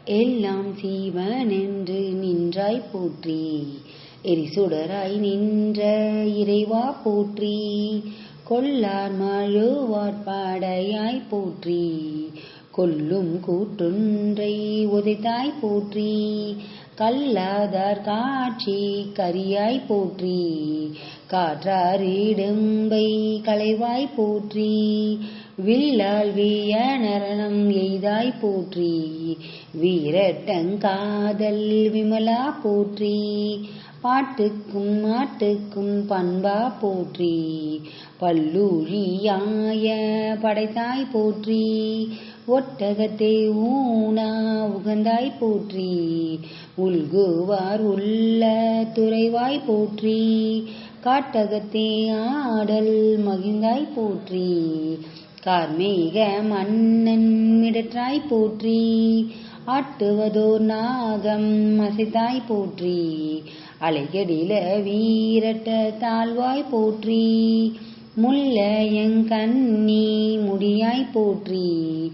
எல்லாம் சீவனென்று நின்றாய் போற்றி. எரிசுடராய் நின்ற இறைவா போற்றி. கொல்லார் மழுவாட்படையாய் போற்றி. கொல்லும் கூற்றொன்றை உதைத்தாய் போற்றி. கல்லாதார் காட்சி கரியாய் போற்றி. காற்றாரிடம்பை களைவாய் போற்றி. வில்லால் வியனரணம் எய்தாய் போற்றி. வீரட்டங்காதல் விமலா போற்றி. பாட்டுக்கும் மாட்டுக்கும் பண்பா போற்றி. பல்லூழியாய படைத்தாய் போற்றி. ஒட்டகத்தை ஊனா உகந்தாய் போற்றி. உள்குவார் உள்ள துறைவாய் போற்றி. காட்டகத்தே ஆடல் மகிழ்ந்தாய் போற்றி. கார்மேக மன்னன் மிடற்றாய் போற்றி. ஆட்டுவதோர் நாகம் அசைத்தாய் போற்றி. அலைகடில வீரட்ட தாழ்வாய் போற்றி. முல்லையங்கண்ணி முடியாய் போற்றி.